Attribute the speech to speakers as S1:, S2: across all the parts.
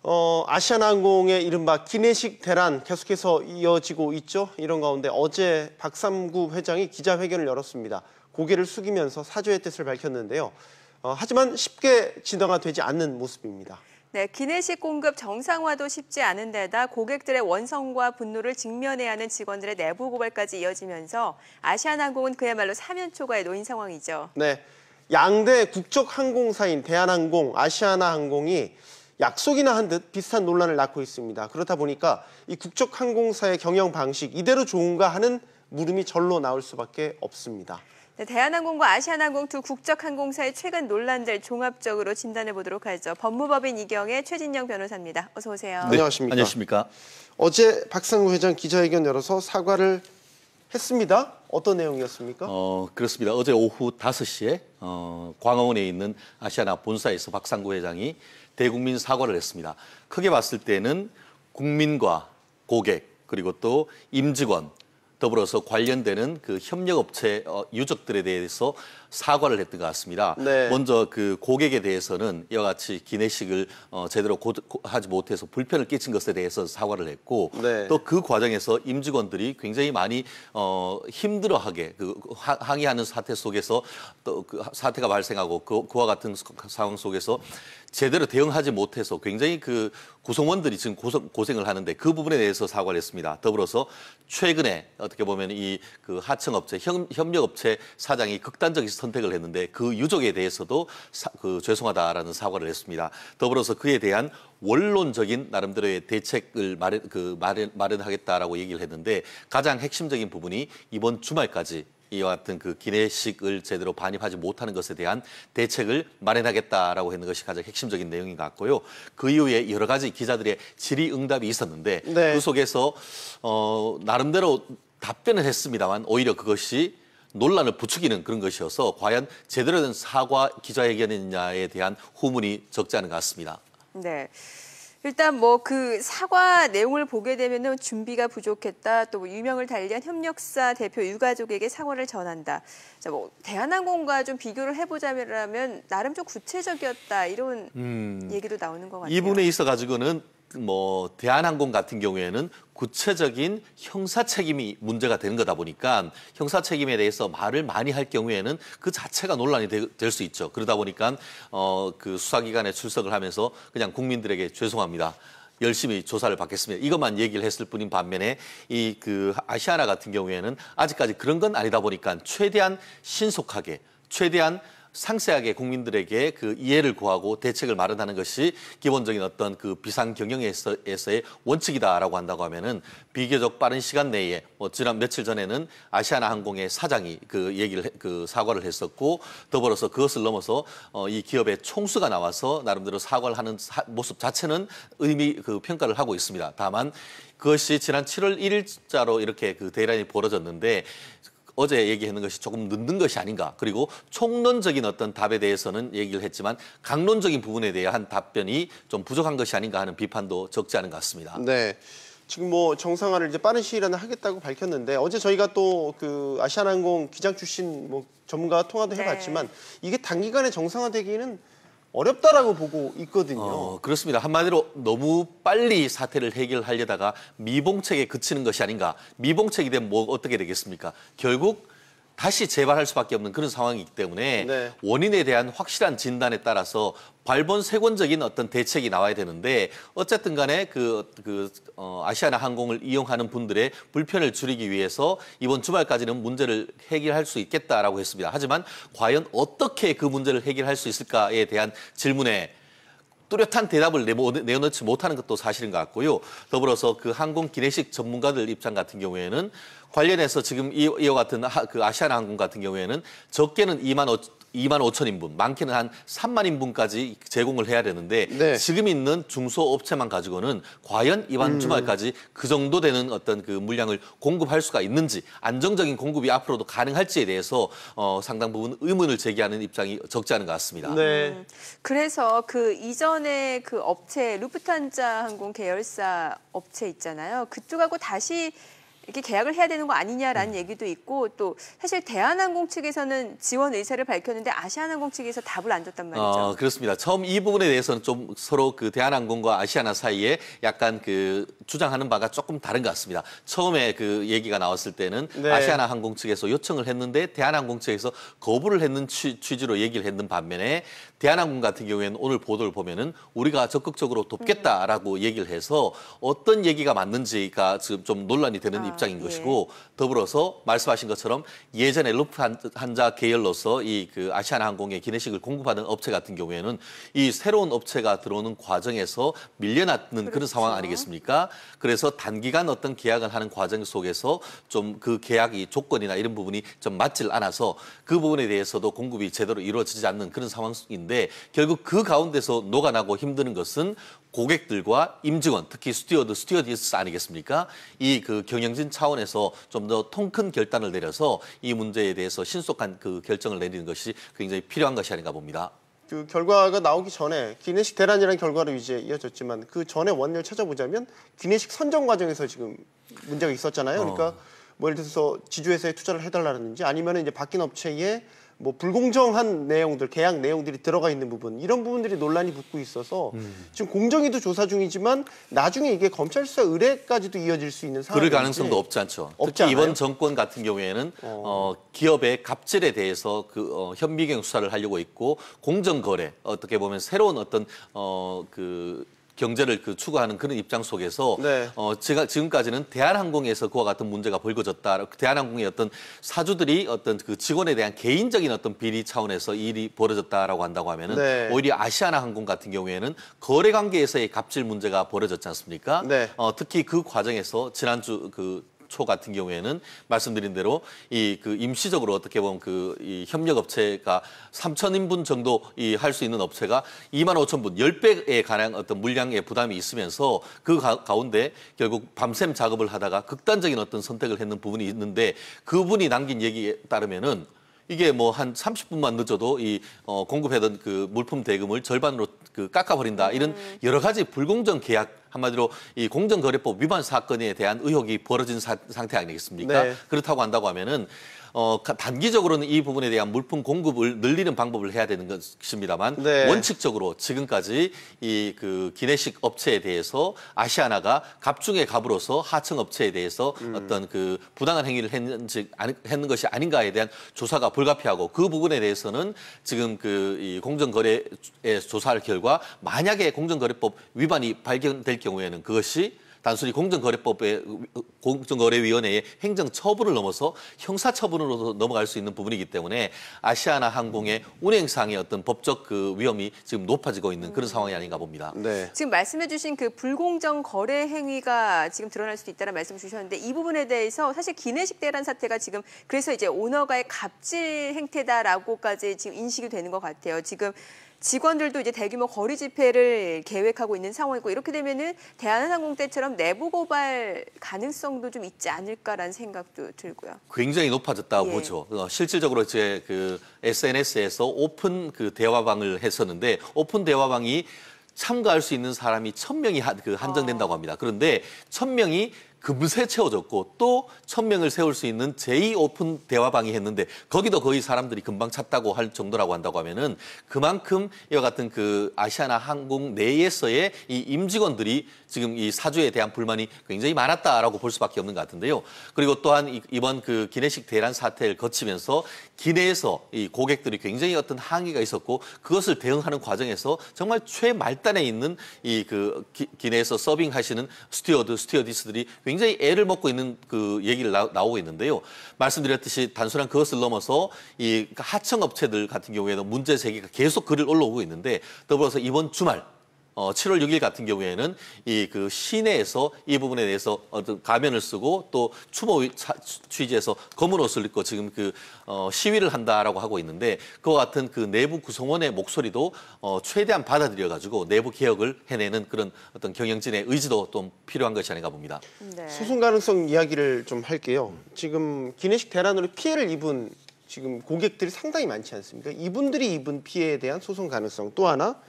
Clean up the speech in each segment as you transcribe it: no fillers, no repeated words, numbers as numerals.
S1: 아시아나항공의 이른바 기내식 대란 계속해서 이어지고 있죠. 이런 가운데 어제 박삼구 회장이 기자회견을 열었습니다. 고개를 숙이면서 사죄의 뜻을 밝혔는데요. 하지만 쉽게 진화가 되지 않는 모습입니다.
S2: 네, 기내식 공급 정상화도 쉽지 않은 데다 고객들의 원성과 분노를 직면해야 하는 직원들의 내부 고발까지 이어지면서 아시아나항공은 그야말로 사면 초과에 놓인 상황이죠.
S1: 네, 양대 국적 항공사인 대한항공, 아시아나항공이 약속이나 한 듯 비슷한 논란을 낳고 있습니다. 그렇다 보니까 이 국적 항공사의 경영 방식 이대로 좋은가 하는 물음이 절로 나올 수밖에 없습니다.
S2: 네, 대한항공과 아시아나항공 두 국적 항공사의 최근 논란들 종합적으로 진단해 보도록 하죠. 법무법인 이경의 최진영 변호사입니다. 어서 오세요.
S1: 네, 안녕하십니까.
S3: 안녕하십니까.
S1: 어제 박상구 회장 기자회견 열어서 사과를 했습니다. 어떤 내용이었습니까?
S3: 그렇습니다. 어제 오후 5시에 광화문에 있는 아시아나 본사에서 박상구 회장이 대국민 사과를 했습니다. 크게 봤을 때는 국민과 고객 그리고 또 임직원 더불어서 관련되는 그 협력업체 유족들에 대해서 사과를 했던 것 같습니다.
S1: 네.
S3: 먼저 그 고객에 대해서는 이와 같이 기내식을 제대로 하지 못해서 불편을 끼친 것에 대해서 사과를 했고
S1: 네.
S3: 또 그 과정에서 임직원들이 굉장히 많이 힘들어하게 그 항의하는 사태 속에서 또 그 사태가 발생하고 그와 같은 상황 속에서 제대로 대응하지 못해서 굉장히 그 구성원들이 지금 고생을 하는데 그 부분에 대해서 사과를 했습니다. 더불어서 최근에 어떻게 보면 이 그 하청업체, 협력업체 사장이 극단적인 선택을 했는데 그 유족에 대해서도 죄송하다라는 사과를 했습니다. 더불어서 그에 대한 원론적인 나름대로의 대책을 마련하겠다라고 얘기를 했는데 가장 핵심적인 부분이 이번 주말까지 이와 같은 그 기내식을 제대로 반입하지 못하는 것에 대한 대책을 마련하겠다라고 했는 것이 가장 핵심적인 내용인 것 같고요. 그 이후에 여러 가지 기자들의 질의응답이 있었는데
S1: 네.
S3: 그 속에서 나름대로 답변을 했습니다만 오히려 그것이 논란을 부추기는 그런 것이어서 과연 제대로 된 사과 기자회견이냐에 대한 후문이 적지 않은 것 같습니다.
S2: 네. 일단 뭐 그 사과 내용을 보게 되면은 준비가 부족했다. 또 유명을 달리한 협력사 대표 유가족에게 사과를 전한다. 자, 뭐 대한항공과 좀 비교를 해보자면 나름 좀 구체적이었다 이런 얘기도 나오는 것 같아요.
S3: 이 부분에 있어 가지고는 뭐 대한항공 같은 경우에는 구체적인 형사 책임이 문제가 되는 거다 보니까 형사 책임에 대해서 말을 많이 할 경우에는 그 자체가 논란이 될 수 있죠. 그러다 보니까 그 수사기관에 출석을 하면서 그냥 국민들에게 죄송합니다. 열심히 조사를 받겠습니다. 이것만 얘기를 했을 뿐인 반면에 이 그 아시아나 같은 경우에는 아직까지 그런 건 아니다 보니까 최대한 신속하게 최대한 상세하게 국민들에게 그 이해를 구하고 대책을 마련하는 것이 기본적인 어떤 그 비상 경영에서의 원칙이다라고 한다고 하면은 비교적 빠른 시간 내에 지난 며칠 전에는 아시아나 항공의 사장이 그 사과를 했었고 더불어서 그것을 넘어서 이 기업의 총수가 나와서 나름대로 사과를 하는 모습 자체는 평가를 하고 있습니다. 다만 그것이 지난 7월 1일자로 이렇게 그 대란이 벌어졌는데 어제 얘기하는 것이 조금 늦는 것이 아닌가. 그리고 총론적인 어떤 답에 대해서는 얘기를 했지만 강론적인 부분에 대한 답변이 좀 부족한 것이 아닌가 하는 비판도 적지 않은 것 같습니다.
S1: 네. 지금 뭐 정상화를 이제 빠른 시일 안에 하겠다고 밝혔는데 어제 저희가 또 그 아시아나항공 기장 출신 뭐 전문가와 통화도 해봤지만 이게 단기간에 정상화되기는 어렵다라고 보고 있거든요.
S3: 그렇습니다. 한마디로 너무 빨리 사태를 해결하려다가 미봉책에 그치는 것이 아닌가. 미봉책이 되면 뭐 어떻게 되겠습니까? 결국 다시 재발할 수밖에 없는 그런 상황이기 때문에
S1: 네.
S3: 원인에 대한 확실한 진단에 따라서 발본색원적인 어떤 대책이 나와야 되는데 어쨌든 간에 아시아나 항공을 이용하는 분들의 불편을 줄이기 위해서 이번 주말까지는 문제를 해결할 수 있겠다라고 했습니다. 하지만 과연 어떻게 그 문제를 해결할 수 있을까에 대한 질문에 뚜렷한 대답을 내어놓지 못하는 것도 사실인 것 같고요. 더불어서 그 항공 기내식 전문가들 입장 같은 경우에는 관련해서 지금 이와 같은 그 아시아나 항공 같은 경우에는 적게는 2만 5천 인분, 많게는 한 3만 인분까지 제공을 해야 되는데
S1: 네.
S3: 지금 있는 중소업체만 가지고는 과연 이번 주말까지 그 정도 되는 어떤 그 물량을 공급할 수가 있는지 안정적인 공급이 앞으로도 가능할지에 대해서 상당 부분 의문을 제기하는 입장이 적지 않은 것 같습니다.
S1: 네.
S2: 그래서 그 이전에 그 업체 루프탄자 항공 계열사 업체 있잖아요. 그쪽하고 다시 이렇게 계약을 해야 되는 거 아니냐라는 얘기도 있고 또 사실 대한항공 측에서는 지원 의사를 밝혔는데 아시아나항공 측에서 답을 안 줬단 말이죠.
S3: 그렇습니다. 처음 이 부분에 대해서는 좀 서로 그 대한항공과 아시아나 사이에 약간 그 주장하는 바가 조금 다른 것 같습니다. 처음에 그 얘기가 나왔을 때는
S1: 네.
S3: 아시아나항공 측에서 요청을 했는데 대한항공 측에서 거부를 했는 취지로 얘기를 했는 반면에 대한항공 같은 경우에는 오늘 보도를 보면은 우리가 적극적으로 돕겠다라고 얘기를 해서 어떤 얘기가 맞는지가 지금 좀 논란이 되는 입장인 것이고 더불어서 말씀하신 것처럼 예전에 루프한자 계열로서 이 그 아시아나항공의 기내식을 공급하는 업체 같은 경우에는 이 새로운 업체가 들어오는 과정에서 밀려났는 그런 상황 아니겠습니까? 그래서 단기간 어떤 계약을 하는 과정 속에서 좀 그 계약이 조건이나 이런 부분이 좀 맞질 않아서 그 부분에 대해서도 공급이 제대로 이루어지지 않는 그런 상황인데 결국 그 가운데서 녹아나고 힘드는 것은 고객들과 임직원, 특히 스튜어디스 아니겠습니까? 이 그 경영진 차원에서 좀 더 통 큰 결단을 내려서 이 문제에 대해서 신속한 그 결정을 내리는 것이 굉장히 필요한 것이 아닌가 봅니다.
S1: 그 결과가 나오기 전에 기내식 대란이라는 결과로 이제 이어졌지만 그 전에 원인을 찾아보자면 기내식 선정 과정에서 지금 문제가 있었잖아요. 그러니까 뭐 예를 들어서 지주회사에 투자를 해달라든지 아니면 이제 바뀐 업체에 뭐 불공정한 내용들, 계약 내용들이 들어가 있는 부분 이런 부분들이 논란이 붙고 있어서 지금 공정위도 조사 중이지만 나중에 이게 검찰 수사 의뢰까지도 이어질 수 있는 상황이
S3: 그럴 가능성도 없지 않죠.
S1: 없지
S3: 특히
S1: 않아요?
S3: 이번 정권 같은 경우에는 기업의 갑질에 대해서 현미경 수사를 하려고 있고 공정거래 어떻게 보면 새로운 어떤 그 경제를 추구하는 그런 입장 속에서
S1: 네.
S3: 지금까지는 대한항공에서 그와 같은 문제가 벌어졌다. 대한항공의 어떤 사주들이 어떤 그 직원에 대한 개인적인 어떤 비리 차원에서 일이 벌어졌다라고 한다고 하면은
S1: 네.
S3: 오히려 아시아나항공 같은 경우에는 거래 관계에서의 갑질 문제가 벌어졌지 않습니까?
S1: 네.
S3: 특히 그 과정에서 지난주 초 같은 경우에는 말씀드린 대로 이 그 임시적으로 어떻게 보면 이 협력업체가 3,000인분 정도 할 수 있는 업체가 25,000분, 10배에 가량 어떤 물량의 부담이 있으면서 그 가운데 결국 밤샘 작업을 하다가 극단적인 어떤 선택을 했는 부분이 있는데 그분이 남긴 얘기에 따르면은 이게 뭐 한 30분만 늦어도 공급하던 그 물품 대금을 절반으로 깎아버린다. 이런 여러 가지 불공정 계약 한마디로 이 공정거래법 위반 사건에 대한 의혹이 벌어진 상태 아니겠습니까?
S1: 네.
S3: 그렇다고 한다고 하면은 단기적으로는 이 부분에 대한 물품 공급을 늘리는 방법을 해야 되는 것입니다만
S1: 네.
S3: 원칙적으로 지금까지 그 기내식 업체에 대해서 아시아나가 갑중의 갑으로서 하청 업체에 대해서 어떤 그 부당한 행위를 했는 것이 아닌가에 대한 조사가 불가피하고 그 부분에 대해서는 지금 이 공정거래의 조사할 결과 만약에 공정거래법 위반이 발견될 경우에는 그것이 단순히 공정거래위원회의 행정처분을 넘어서 형사처분으로 넘어갈 수 있는 부분이기 때문에 아시아나항공의 운행상의 어떤 법적 그 위험이 지금 높아지고 있는 그런 상황이 아닌가 봅니다.
S1: 네.
S2: 지금 말씀해주신 그 불공정 거래 행위가 지금 드러날 수도 있다는 말씀 주셨는데 이 부분에 대해서 사실 기내식 대란 사태가 지금 그래서 이제 오너가의 갑질 행태다라고까지 지금 인식이 되는 것 같아요. 지금 직원들도 이제 대규모 거리 집회를 계획하고 있는 상황이고 이렇게 되면은 대한항공 때처럼 내부 고발 가능성도 좀 있지 않을까라는 생각도 들고요.
S3: 굉장히 높아졌다고 보죠. 실질적으로 이제 SNS에서 오픈 대화방을 했었는데 오픈 대화방이 참가할 수 있는 사람이 1,000명이 한정된다고 합니다. 그런데 1,000명이 금세 채워졌고 또 1,000명을 세울 수 있는 제2 오픈 대화방이 했는데 거기도 거의 사람들이 금방 찼다고 할 정도라고 한다고 하면은 그만큼 이와 같은 아시아나 항공 내에서의 이 임직원들이 지금 이 사주에 대한 불만이 굉장히 많았다라고 볼 수밖에 없는 것 같은데요. 그리고 또한 이번 기내식 대란 사태를 거치면서 기내에서 이 고객들이 굉장히 어떤 항의가 있었고 그것을 대응하는 과정에서 정말 최말단에 있는 기내에서 서빙하시는 스튜어디스들이 굉장히 애를 먹고 있는 얘기를 나오고 있는데요. 말씀드렸듯이 단순한 그것을 넘어서 이 하청 업체들 같은 경우에는 문제 제기가 계속 글을 올라오고 있는데 더불어서 이번 주말 7월 6일 같은 경우에는 시내에서 이 부분에 대해서 어떤 가면을 쓰고 또 추모 취지에서 검은 옷을 입고 지금 시위를 한다라고 하고 있는데 그와 같은 내부 구성원의 목소리도 최대한 받아들여가지고 내부 개혁을 해내는 그런 어떤 경영진의 의지도 좀 필요한 것이 아닌가 봅니다.
S2: 네.
S1: 소송 가능성 이야기를 좀 할게요. 지금 기내식 대란으로 피해를 입은 지금 고객들이 상당히 많지 않습니까? 이분들이 입은 피해에 대한 소송 가능성 또 하나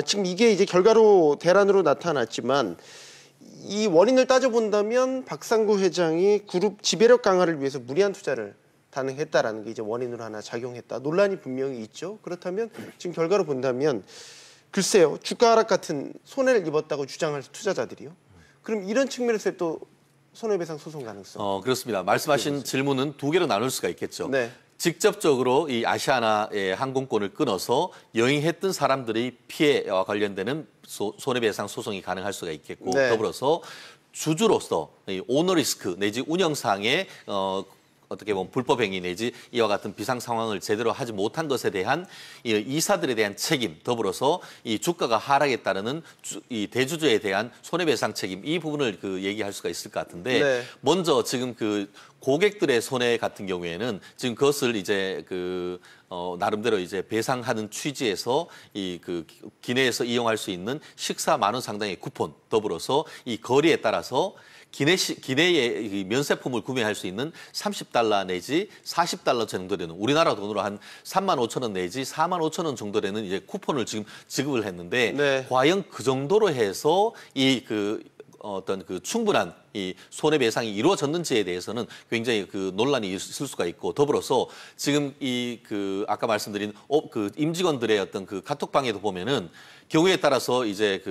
S1: 지금 이게 이제 결과로 대란으로 나타났지만 이 원인을 따져본다면 박상구 회장이 그룹 지배력 강화를 위해서 무리한 투자를 단행했다라는 게 이제 원인으로 하나 작용했다. 논란이 분명히 있죠. 그렇다면 지금 결과로 본다면 글쎄요. 주가 하락 같은 손해를 입었다고 주장할 투자자들이요. 그럼 이런 측면에서 또 손해배상 소송 가능성.
S3: 그렇습니다. 말씀하신 질문은 두 개로 나눌 수가 있겠죠.
S1: 네.
S3: 직접적으로 이 아시아나의 항공권을 끊어서 여행했던 사람들의 피해와 관련되는 손해배상 소송이 가능할 수가 있겠고
S1: 네.
S3: 더불어서 주주로서 이 오너 리스크 내지 운영상의 어떻게 보면 불법 행위 내지 이와 같은 비상 상황을 제대로 하지 못한 것에 대한 이 이사들에 대한 책임 더불어서 이 주가가 하락에 따르는 이 대주주에 대한 손해배상 책임 이 부분을 얘기할 수가 있을 것 같은데
S1: 네.
S3: 먼저 지금 고객들의 손해 같은 경우에는 지금 그것을 이제 나름대로 이제 배상하는 취지에서 기내에서 이용할 수 있는 식사 10,000원 상당의 쿠폰 더불어서 이 거리에 따라서 기내에 면세품을 구매할 수 있는 $30 내지 $40 정도 되는 우리나라 돈으로 한 35,000원 내지 45,000원 정도 되는 이제 쿠폰을 지금 지급을 했는데
S1: 네.
S3: 과연 그 정도로 해서 어떤 충분한 이 손해배상이 이루어졌는지에 대해서는 굉장히 논란이 있을 수가 있고 더불어서 지금 아까 말씀드린 임직원들의 어떤 카톡방에도 보면은 경우에 따라서 이제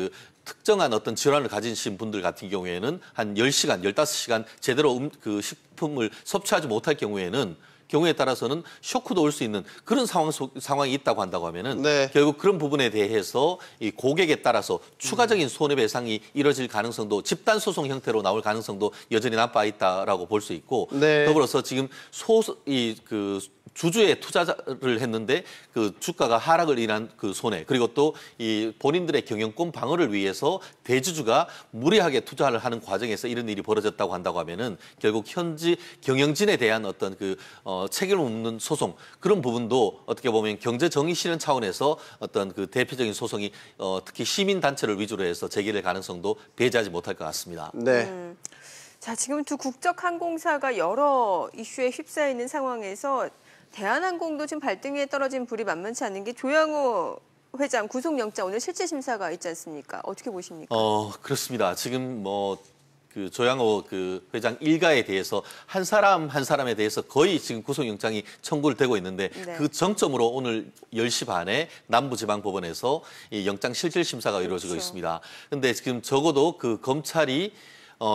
S3: 특정한 어떤 질환을 가지신 분들 같은 경우에는 한 10시간, 15시간 제대로 식품을 섭취하지 못할 경우에 따라서는 쇼크도 올 수 있는 그런 상황이 있다고 한다고 하면은
S1: 네.
S3: 결국 그런 부분에 대해서 이 고객에 따라서 추가적인 손해배상이 이뤄질 가능성도 집단 소송 형태로 나올 가능성도 여전히 남아 있다라고 볼 수 있고
S1: 네.
S3: 더불어서 지금 주주에 투자를 했는데 주가가 하락을 인한 손해 그리고 또 이 본인들의 경영권 방어를 위해서 대주주가 무리하게 투자를 하는 과정에서 이런 일이 벌어졌다고 한다고 하면은 결국 현지 경영진에 대한 어떤 책임을 묻는 소송 그런 부분도 어떻게 보면 경제 정의 실현 차원에서 어떤 대표적인 소송이 특히 시민 단체를 위주로 해서 제기될 가능성도 배제하지 못할 것 같습니다.
S1: 네.
S2: 자, 지금 두 국적 항공사가 여러 이슈에 휩싸여 있는 상황에서 대한항공도 지금 발등에 떨어진 불이 만만치 않은 게 조양호 회장 구속영장 오늘 실질 심사가 있지 않습니까? 어떻게 보십니까?
S3: 그렇습니다. 지금 조양호 회장 일가에 대해서 한 사람 한 사람에 대해서 거의 지금 구속영장이 청구를 되고 있는데
S2: 네.
S3: 그 정점으로 오늘 10시 반에 남부지방법원에서 이 영장 실질 심사가 이루어지고 있습니다. 그런데 지금 적어도 검찰이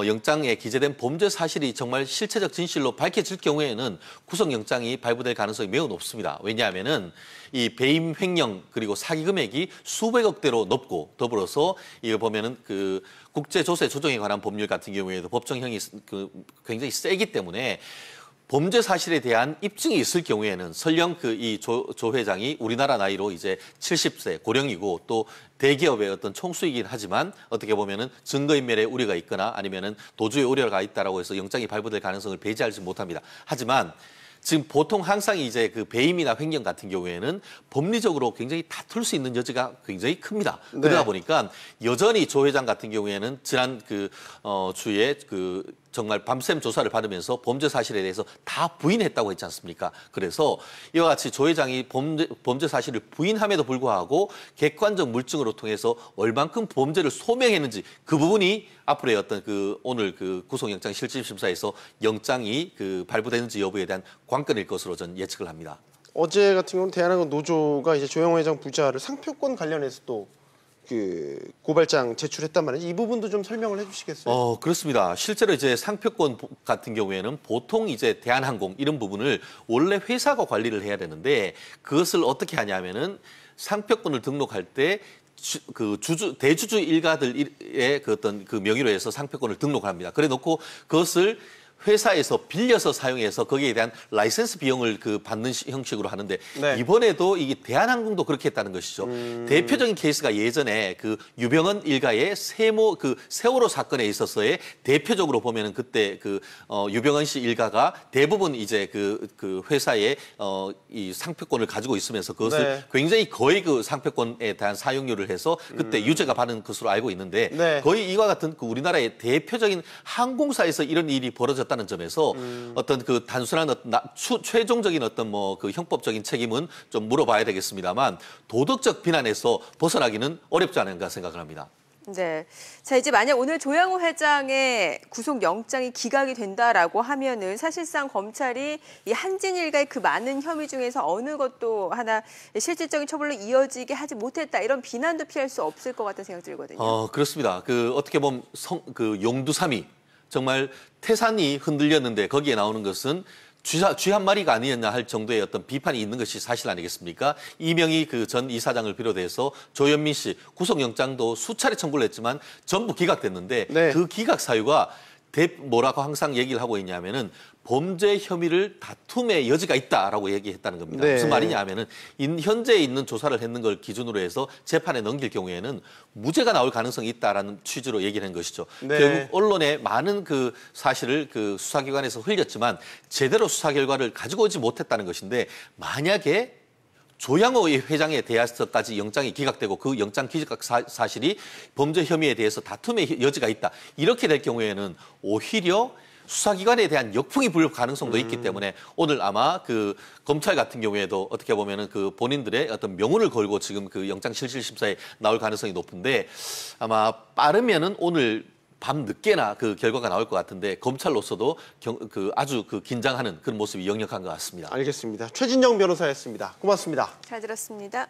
S3: 영장에 기재된 범죄 사실이 정말 실체적 진실로 밝혀질 경우에는 구속영장이 발부될 가능성이 매우 높습니다. 왜냐하면은 이 배임 횡령 그리고 사기 금액이 수백억대로 높고 더불어서 이거 보면은 국제조세 조정에 관한 법률 같은 경우에도 법정형이 굉장히 세기 때문에 범죄 사실에 대한 입증이 있을 경우에는 설령 이 조 회장이 우리나라 나이로 이제 70세 고령이고 또 대기업의 어떤 총수이긴 하지만 어떻게 보면은 증거인멸의 우려가 있거나 아니면은 도주의 우려가 있다라고 해서 영장이 발부될 가능성을 배제하지 못합니다. 하지만 지금 보통 항상 이제 배임이나 횡령 같은 경우에는 법리적으로 굉장히 다툴 수 있는 여지가 굉장히 큽니다.
S1: 네.
S3: 그러다 보니까 여전히 조 회장 같은 경우에는 지난 주에 정말 밤샘 조사를 받으면서 범죄 사실에 대해서 다 부인했다고 했지 않습니까? 그래서 이와 같이 조 회장이 범죄 사실을 부인함에도 불구하고 객관적 물증으로 통해서 얼만큼 범죄를 소명했는지 그 부분이 앞으로의 어떤 오늘 구속영장 실질심사에서 영장이 발부되는지 여부에 대한 관건일 것으로 저는 예측을 합니다.
S1: 어제 같은 경우는 대한항공 노조가 이제 조양호 회장 부자를 상표권 관련해서 또 고발장 제출했단 말이지. 이 부분도 좀 설명을 해주시겠어요?
S3: 그렇습니다. 실제로 이제 상표권 같은 경우에는 보통 이제 대한항공 이런 부분을 원래 회사가 관리를 해야 되는데 그것을 어떻게 하냐면은 상표권을 등록할 때 대주주 일가들의 어떤 명의로 해서 상표권을 등록합니다. 그래 놓고 그것을 회사에서 빌려서 사용해서 거기에 대한 라이센스 비용을 받는 형식으로 하는데
S1: 네.
S3: 이번에도 이게 대한항공도 그렇게 했다는 것이죠. 대표적인 케이스가 예전에 유병헌 일가의 세월호 사건에 있어서의 대표적으로 보면은 그때 유병헌 씨 일가가 대부분 이제 회사에 이 상표권을 가지고 있으면서 그것을
S1: 네.
S3: 굉장히 거의 상표권에 대한 사용료를 해서 그때 유죄가 받은 것으로 알고 있는데
S1: 네.
S3: 거의 이와 같은 우리나라의 대표적인 항공사에서 이런 일이 벌어졌다는 점에서 어떤 단순한 최종적인 어떤 형법적인 책임은 좀 물어봐야 되겠습니다만 도덕적 비난에서 벗어나기는 어렵지 않은가 생각을 합니다.
S2: 네. 자, 이제 만약 오늘 조양호 회장의 구속영장이 기각이 된다라고 하면은 사실상 검찰이 이 한진 일가의 그 많은 혐의 중에서 어느 것도 하나 실질적인 처벌로 이어지게 하지 못했다. 이런 비난도 피할 수 없을 것 같다는 생각이 들거든요.
S3: 그렇습니다. 어떻게 보면 용두삼이 정말 태산이 흔들렸는데 거기에 나오는 것은 쥐 한 마리가 아니었냐 할 정도의 어떤 비판이 있는 것이 사실 아니겠습니까? 이명희 전 이사장을 비롯해서 조현민 씨 구속영장도 수차례 청구를 했지만 전부 기각됐는데
S1: 네.
S3: 그 기각 사유가 뭐라고 항상 얘기를 하고 있냐면은 범죄 혐의를 다툼의 여지가 있다라고 얘기했다는 겁니다.
S1: 네.
S3: 무슨 말이냐 하면은 현재 있는 조사를 했는 걸 기준으로 해서 재판에 넘길 경우에는 무죄가 나올 가능성이 있다라는 취지로 얘기를 한 것이죠.
S1: 네.
S3: 결국 언론에 많은 사실을 수사기관에서 흘렸지만 제대로 수사 결과를 가지고 오지 못했다는 것인데 만약에 조양호 회장에 대해서까지 영장이 기각되고 그 영장 기각 사실이 범죄 혐의에 대해서 다툼의 여지가 있다. 이렇게 될 경우에는 오히려 수사기관에 대한 역풍이 불 가능성도 있기 때문에 오늘 아마 검찰 같은 경우에도 어떻게 보면은 본인들의 어떤 명운을 걸고 지금 영장실질심사에 나올 가능성이 높은데 아마 빠르면은 오늘 밤 늦게나 결과가 나올 것 같은데 검찰로서도 아주 긴장하는 그런 모습이 역력한 것 같습니다.
S1: 알겠습니다. 최진영 변호사였습니다. 고맙습니다.
S2: 잘 들었습니다.